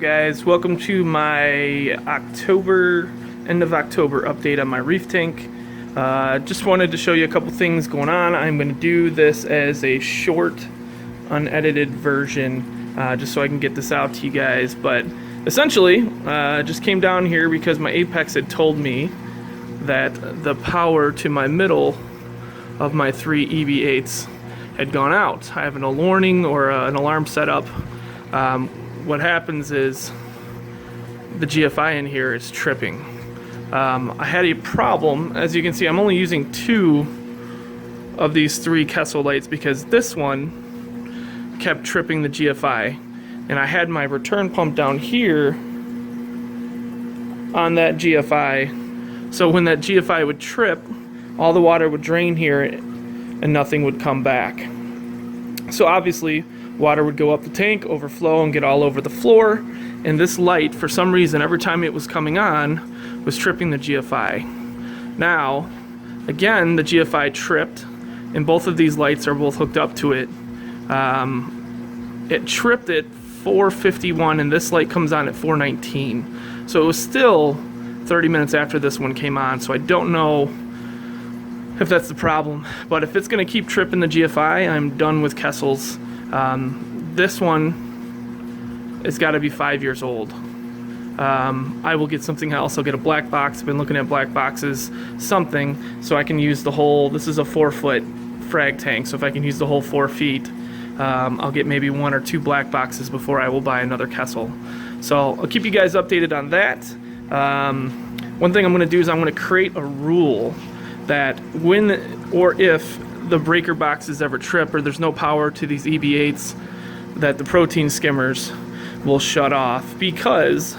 Guys, welcome to my end of October update on my reef tank. Just wanted to show you a couple things going on. I'm going to do this as a short, unedited version, just so I can get this out to you guys. But essentially, just came down here because my Apex had told me that the power to my middle of my 3 EV8s had gone out. I have an warning or an alarm set up. What happens is the GFI in here is tripping. I had a problem. As you can see, I'm only using 2 of these 3 Kessel lights because this one kept tripping the GFI. And I had my return pump down here on that GFI. So when that GFI would trip, all the water would drain here and nothing would come back. So obviously, water would go up the tank, overflow, and get all over the floor. And this light, for some reason, every time it was coming on, was tripping the GFI. Now, again, the GFI tripped, and both of these lights are both hooked up to it. It tripped at 4:51, and this light comes on at 4:19. So it was still 30 minutes after this one came on, so I don't know if that's the problem. But if it's going to keep tripping the GFI, I'm done with Kessels. This one has got to be 5 years old. I will get something else. I'll get a black box. I've been looking at black boxes, something, so I can use the whole, this is a 4-foot frag tank, so if I can use the whole 4 feet, I'll get maybe 1 or 2 black boxes before I will buy another Kessel. So I'll keep you guys updated on that. One thing I'm going to do is I'm going to create a rule that when or if the breaker boxes ever trip or there's no power to these EB8s, that the protein skimmers will shut off, because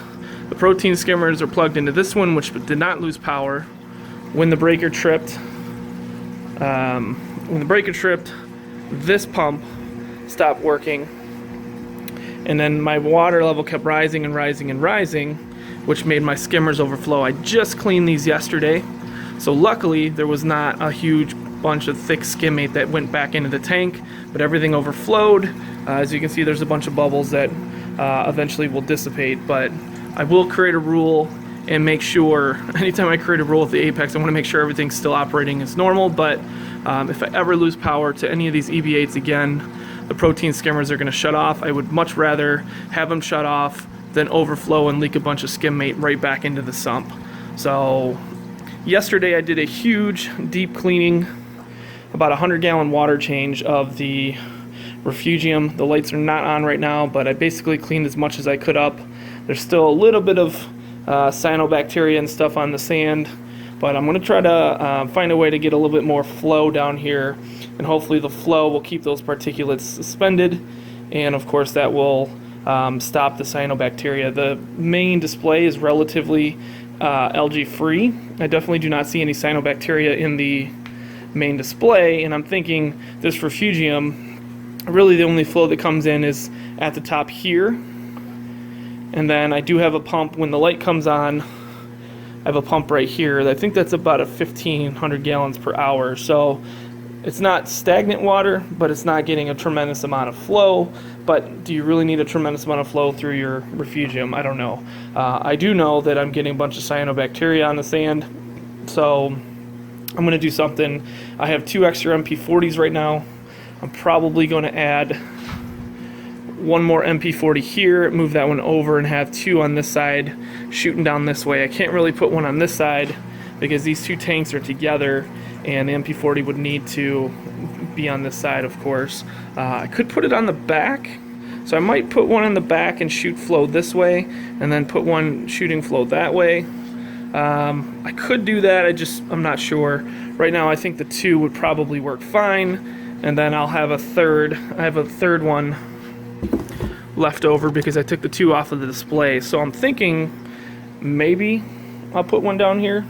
the protein skimmers are plugged into this one, which did not lose power. When the breaker tripped, this pump stopped working, and then my water level kept rising and rising and rising, which made my skimmers overflow. I just cleaned these yesterday, so luckily there was not a huge bunch of thick skimmate that went back into the tank, but everything overflowed. As you can see, there's a bunch of bubbles that eventually will dissipate, but I will create a rule and make sure, anytime I create a rule with the Apex, I want to make sure everything's still operating as normal. But if I ever lose power to any of these EV8s again, the protein skimmers are going to shut off. I would much rather have them shut off than overflow and leak a bunch of skimmate right back into the sump. So yesterday I did a huge deep cleaning, about 100-gallon water change of the refugium. The lights are not on right now, but I basically cleaned as much as I could up. There's still a little bit of cyanobacteria and stuff on the sand, but I'm going to try to find a way to get a little bit more flow down here, and hopefully the flow will keep those particulates suspended, and of course that will stop the cyanobacteria. The main display is relatively algae free. I definitely do not see any cyanobacteria in the main display, and I'm thinking this refugium, really the only flow that comes in is at the top here. And then I do have a pump when the light comes on. I have a pump right here. I think that's about 1,500 gallons per hour. So it's not stagnant water, but it's not getting a tremendous amount of flow. But do you really need a tremendous amount of flow through your refugium? I don't know. I do know that I'm getting a bunch of cyanobacteria on the sand, so I'm going to do something. I have 2 extra MP40s right now. I'm probably going to add 1 more MP40 here, move that one over, and have 2 on this side shooting down this way. I can't really put one on this side because these 2 tanks are together, and the MP40 would need to be on this side, of course. I could put it on the back, so I might put one on the back and shoot flow this way, and then put one shooting flow that way. I could do that, I'm not sure. Right now I think the 2 would probably work fine, and then I'll have a third one left over because I took the 2 off of the display. So I'm thinking maybe I'll put one down here.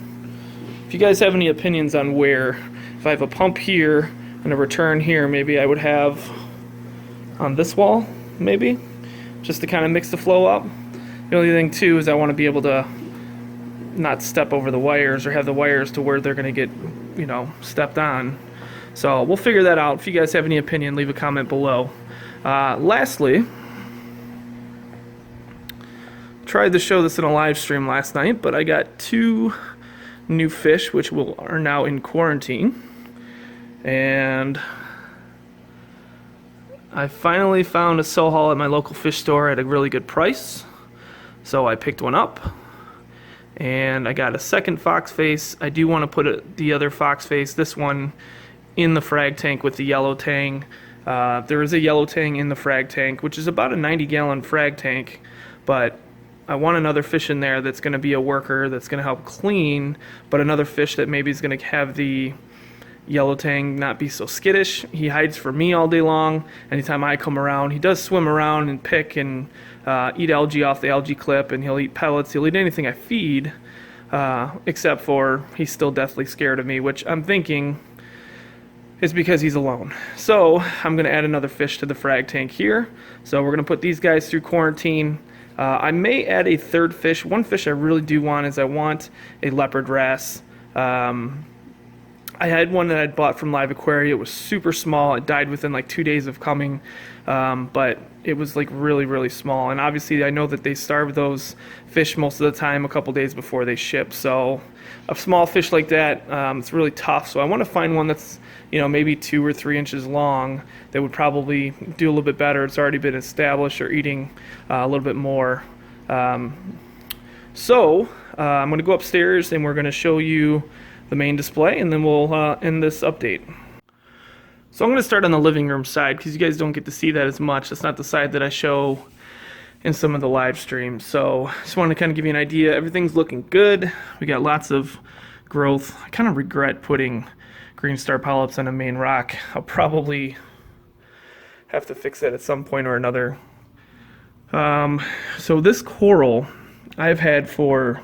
If you guys have any opinions on where, if I have a pump here and a return here, maybe I would have on this wall, maybe, just to kind of mix the flow up. The only thing too is I want to be able to not step over the wires or have the wires to where they're going to get, stepped on. So we'll figure that out. If you guys have any opinion, leave a comment below. Lastly, tried to show this in a live stream last night, but I got 2 new fish which are now in quarantine, and I finally found a sow haul at my local fish store at a really good price, so I picked one up. And I got a second fox face. I do want to put the other fox face, this one, in the frag tank with the yellow tang. There is a yellow tang in the frag tank, which is about a 90-gallon frag tank, but I want another fish in there that's going to be a worker, that's going to help clean, but another fish that maybe is going to have the yellow tang not be so skittish. He hides for me all day long. Anytime I come around, he does swim around and pick and eat algae off the algae clip, and he'll eat pellets, he'll eat anything I feed, except for he's still deathly scared of me, which I'm thinking is because he's alone. So I'm going to add another fish to the frag tank here. So we're going to put these guys through quarantine. I may add a third fish. One fish I really do want is I want a leopard wrasse. I had one that I'd bought from Live Aquaria. It was super small. It died within like 2 days of coming, but it was like really, really small. And obviously I know that they starve those fish most of the time a couple days before they ship. So a small fish like that, it's really tough. So I want to find one that's, you know, maybe 2 or 3 inches long that would probably do a little bit better. It's already been established or eating a little bit more. So I'm going to go upstairs and we're going to show you the main display, and then we'll end this update. So I'm going to start on the living room side because you guys don't get to see that as much. That's not the side that I show in some of the live streams. So just want to kind of give you an idea. Everything's looking good. We got lots of growth. I kind of regret putting green star polyps on a main rock. I'll probably have to fix that at some point or another. So this coral I've had for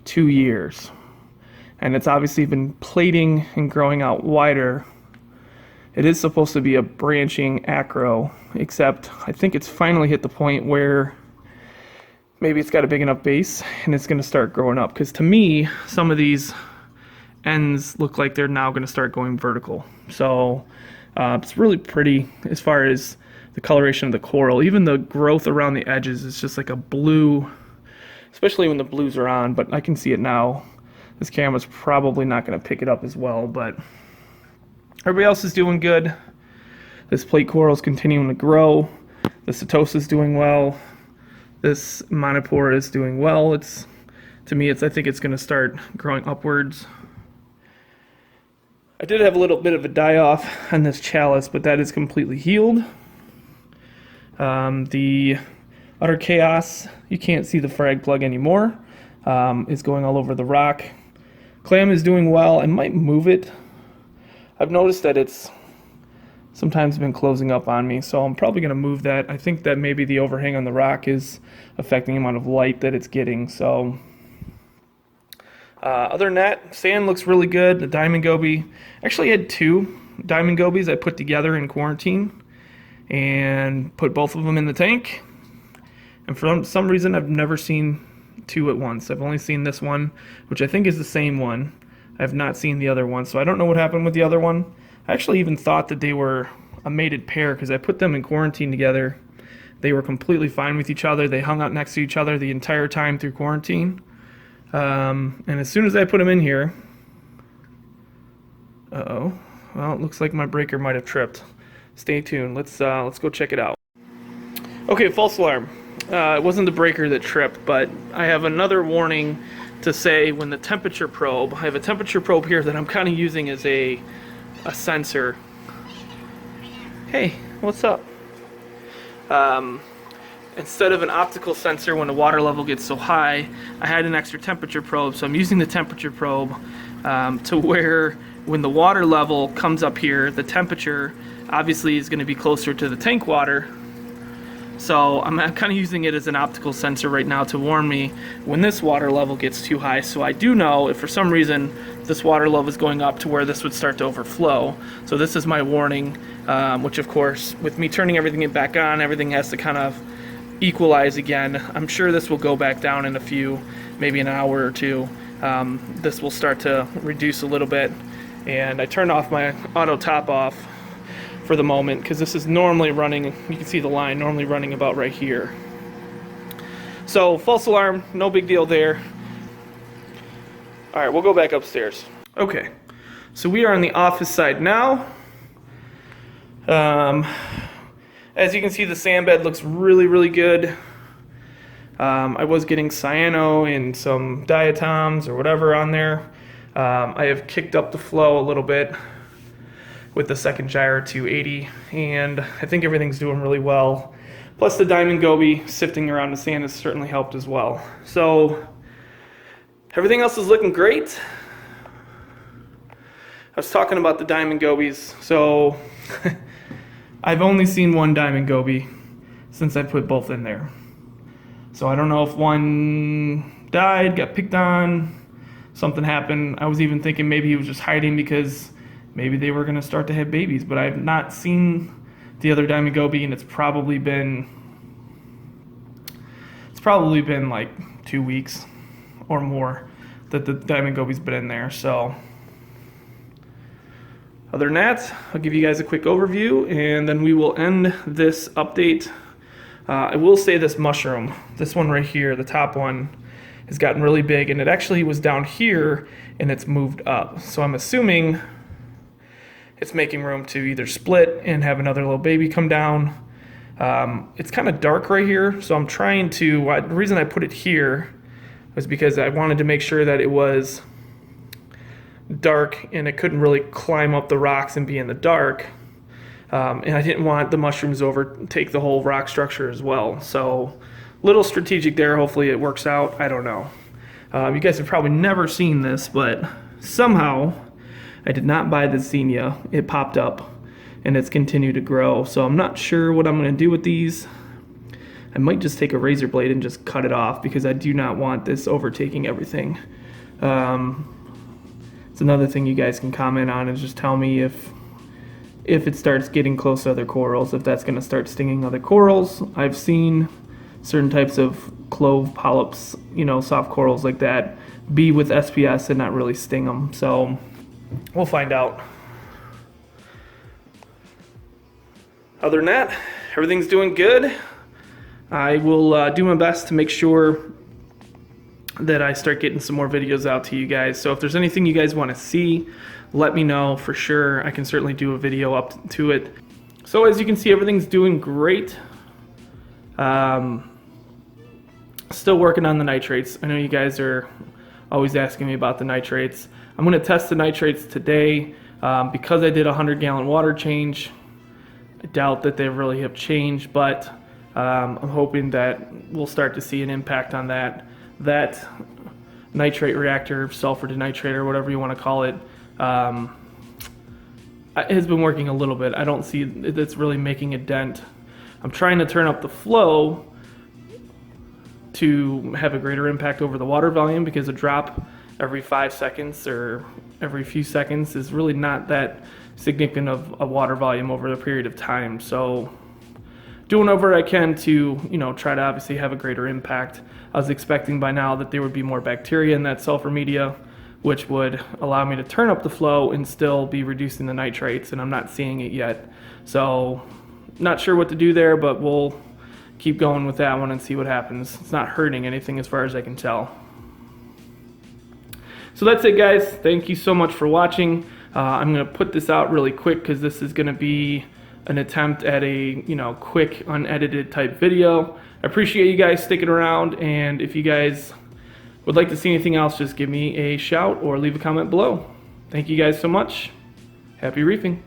2 years. And it's obviously been plating and growing out wider. It is supposed to be a branching acro, except I think it's finally hit the point where maybe it's got a big enough base and it's going to start growing up. Because to me, some of these ends look like they're now going to start going vertical. So it's really pretty as far as the coloration of the coral. Even the growth around the edges is just like a blue, especially when the blues are on, but I can see it now. This camera's probably not going to pick it up as well, but everybody else is doing good. This plate coral is continuing to grow. The Setosa is doing well. This monopore is doing well. To me, I think it's going to start growing upwards. I did have a little bit of a die-off on this chalice, but that is completely healed. The Utter Chaos, you can't see the frag plug anymore. Is going all over the rock. Clam is doing well. I might move it. I've noticed that it's sometimes been closing up on me, so I'm probably going to move that. I think that maybe the overhang on the rock is affecting the amount of light that it's getting. So other than that, sand looks really good. The diamond goby, actually had 2 diamond gobies I put together in quarantine and put both of them in the tank. And for some reason, I've never seen 2 at once. I've only seen this one, which I think is the same one. I have not seen the other one, so I don't know what happened with the other one. I actually even thought that they were a mated pair because I put them in quarantine together. They were completely fine with each other. They hung out next to each other the entire time through quarantine. And as soon as I put them in here, well, it looks like my breaker might have tripped. Stay tuned. Let's go check it out. Okay, false alarm. It wasn't the breaker that tripped, but I have another warning to say when the temperature probe, I have a temperature probe here that I'm kind of using as a sensor. Hey, what's up? Instead of an optical sensor when the water level gets so high, I had an extra temperature probe, so I'm using the temperature probe to where when the water level comes up here, the temperature obviously is going to be closer to the tank water. So I'm kind of using it as an optical sensor right now to warn me when this water level gets too high. So I do know if for some reason this water level is going up to where this would start to overflow. So this is my warning, which of course, with me turning everything back on, everything has to kind of equalize again. I'm sure this will go back down in maybe an hour or 2. This will start to reduce a little bit. And I turned off my auto top off for the moment because this is normally running, you can see the line normally running about right here. So false alarm, no big deal there. All right, we'll go back upstairs. Okay, so we are on the office side now. As you can see, the sand bed looks really, really good. I was getting cyano and some diatoms or whatever on there. I have kicked up the flow a little bit with the second gyro to 80, and I think everything's doing really well. Plus the diamond goby sifting around the sand has certainly helped as well. So everything else is looking great. I was talking about the diamond gobies. So I've only seen one diamond goby since I put both in there. So I don't know if one died, got picked on, something happened. I was even thinking maybe he was just hiding because maybe they were going to start to have babies, but I've not seen the other diamond goby, and it's probably been like 2 weeks or more that the diamond goby's been in there. So other than that, I'll give you guys a quick overview and then we will end this update. I will say this mushroom, this one right here, the top one, has gotten really big, and it actually was down here and it's moved up. So I'm assuming it's making room to either split and have another little baby come down. It's kind of dark right here, so I'm trying to, the reason I put it here was because I wanted to make sure that it was dark and it couldn't really climb up the rocks and be in the dark. And I didn't want the mushrooms to overtake the whole rock structure as well. So little strategic there, hopefully it works out, I don't know. You guys have probably never seen this, but somehow I did not buy the zinnia. It popped up and it's continued to grow. So I'm not sure what I'm gonna do with these. I might just take a razor blade and just cut it off because I do not want this overtaking everything. It's another thing you guys can comment on, is just tell me if it starts getting close to other corals, if that's gonna start stinging other corals. I've seen certain types of clove polyps, you know, soft corals like that, be with SPS and not really sting them. So we'll find out. Other than that, everything's doing good. I will do my best to make sure that I start getting some more videos out to you guys. So if there's anything you guys want to see, let me know for sure. I can certainly do a video up to it. So as you can see, everything's doing great. Still working on the nitrates. I know you guys are always asking me about the nitrates. I'm going to test the nitrates today because I did a 100-gallon water change. I doubt that they really have changed, but I'm hoping that we'll start to see an impact on that. That nitrate reactor, sulfur denitrate, or whatever you want to call it, has been working a little bit. I don't see it's really making a dent. I'm trying to turn up the flow to have a greater impact over the water volume, because a drop every 5 seconds or every few seconds is really not that significant of a water volume over a period of time. So doing whatever I can to, you know, try to obviously have a greater impact. I was expecting by now that there would be more bacteria in that sulfur media, which would allow me to turn up the flow and still be reducing the nitrates, and I'm not seeing it yet. So not sure what to do there, but we'll keep going with that one and see what happens. It's not hurting anything as far as I can tell. So that's it, guys. Thank you so much for watching. I'm going to put this out really quick because this is going to be an attempt at a, you know, quick unedited type video. I appreciate you guys sticking around, and if you guys would like to see anything else, just give me a shout or leave a comment below. Thank you guys so much. Happy reefing.